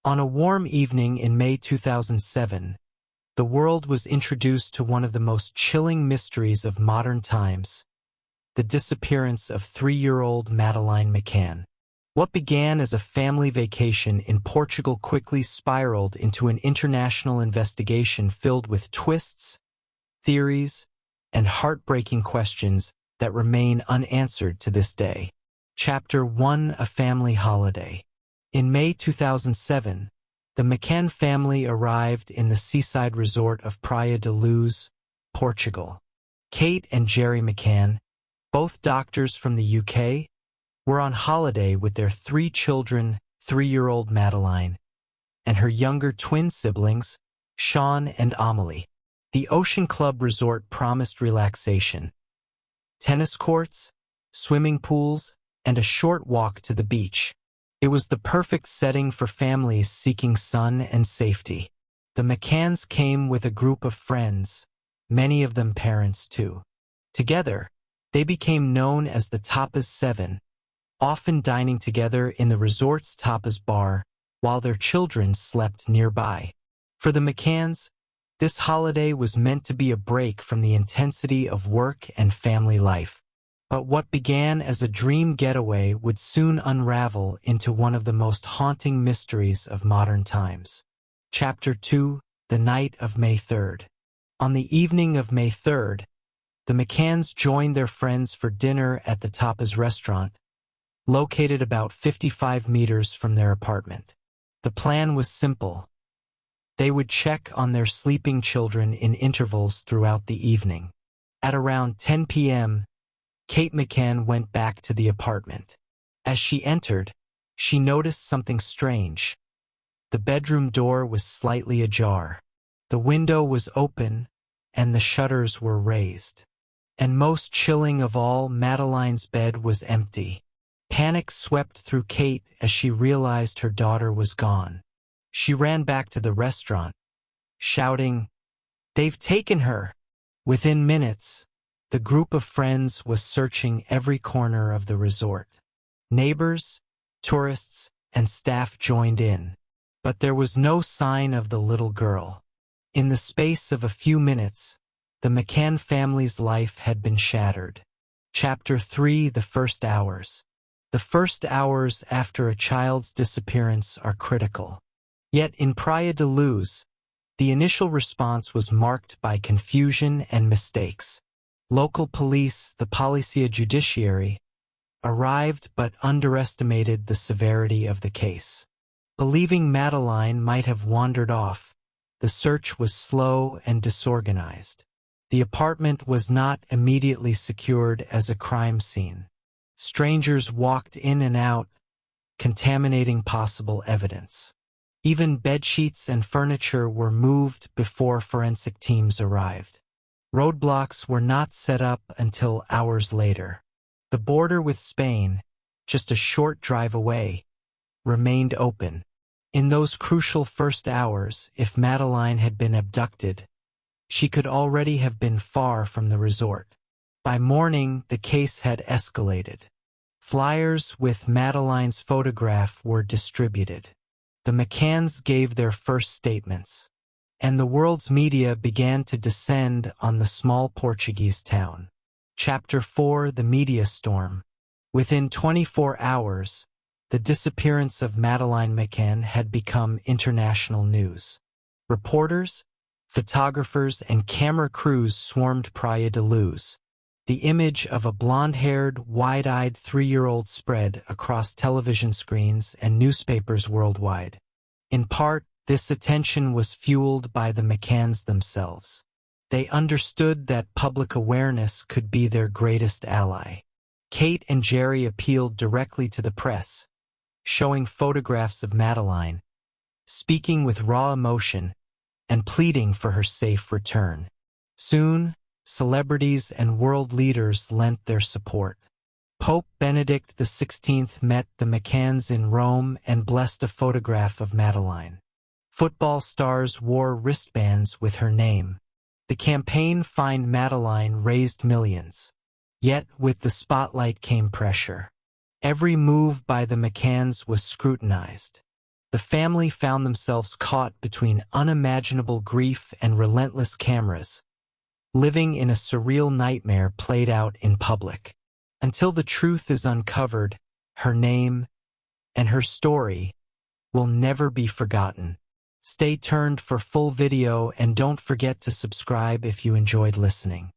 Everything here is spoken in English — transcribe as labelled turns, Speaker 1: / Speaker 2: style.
Speaker 1: On a warm evening in May 2007, the world was introduced to one of the most chilling mysteries of modern times, the disappearance of 3-year-old Madeleine McCann. What began as a family vacation in Portugal quickly spiraled into an international investigation filled with twists, theories, and heartbreaking questions that remain unanswered to this day. Chapter 1: A Family Holiday. In May 2007, the McCann family arrived in the seaside resort of Praia da Luz, Portugal. Kate and Gerry McCann, both doctors from the UK, were on holiday with their 3 children, 3-year-old Madeleine, and her younger twin siblings, Sean and Amelie. The Ocean Club resort promised relaxation, tennis courts, swimming pools, and a short walk to the beach. It was the perfect setting for families seeking sun and safety. The McCanns came with a group of friends, many of them parents too. Together, they became known as the Tapas 7, often dining together in the resort's tapas bar while their children slept nearby. For the McCanns, this holiday was meant to be a break from the intensity of work and family life. But what began as a dream getaway would soon unravel into one of the most haunting mysteries of modern times. Chapter 2: The Night of May 3rd. On the evening of May 3rd, the McCanns joined their friends for dinner at the Tapas restaurant, located about 55 meters from their apartment. The plan was simple. They would check on their sleeping children in intervals throughout the evening. At around 10 p.m., Kate McCann went back to the apartment. As she entered, she noticed something strange. The bedroom door was slightly ajar. The window was open, and the shutters were raised. And most chilling of all, Madeleine's bed was empty. Panic swept through Kate as she realized her daughter was gone. She ran back to the restaurant, shouting, "They've taken her!" Within minutes, the group of friends was searching every corner of the resort. Neighbors, tourists, and staff joined in, but there was no sign of the little girl. In the space of a few minutes, the McCann family's life had been shattered. Chapter 3: The First Hours. The first hours after a child's disappearance are critical. Yet in Praia da Luz, the initial response was marked by confusion and mistakes. Local police, the Policia Judiciary, arrived but underestimated the severity of the case. Believing Madeleine might have wandered off, the search was slow and disorganized. The apartment was not immediately secured as a crime scene. Strangers walked in and out, contaminating possible evidence. Even bedsheets and furniture were moved before forensic teams arrived. Roadblocks were not set up until hours later. The border with Spain, just a short drive away, remained open. In those crucial first hours, if Madeleine had been abducted, she could already have been far from the resort. By morning, the case had escalated. Flyers with Madeleine's photograph were distributed. The McCanns gave their first statements, and the world's media began to descend on the small Portuguese town. Chapter 4: The Media Storm. Within 24 hours, the disappearance of Madeleine McCann had become international news. Reporters, photographers, and camera crews swarmed Praia da Luz. The image of a blonde-haired, wide-eyed 3-year-old spread across television screens and newspapers worldwide. In part, this attention was fueled by the McCanns themselves. They understood that public awareness could be their greatest ally. Kate and Gerry appealed directly to the press, showing photographs of Madeleine, speaking with raw emotion, and pleading for her safe return. Soon, celebrities and world leaders lent their support. Pope Benedict XVI met the McCanns in Rome and blessed a photograph of Madeleine. Football stars wore wristbands with her name. The campaign Find Madeleine raised millions. Yet, with the spotlight came pressure. Every move by the McCanns was scrutinized. The family found themselves caught between unimaginable grief and relentless cameras, living in a surreal nightmare played out in public. Until the truth is uncovered, her name and her story will never be forgotten. Stay tuned for full video and don't forget to subscribe if you enjoyed listening.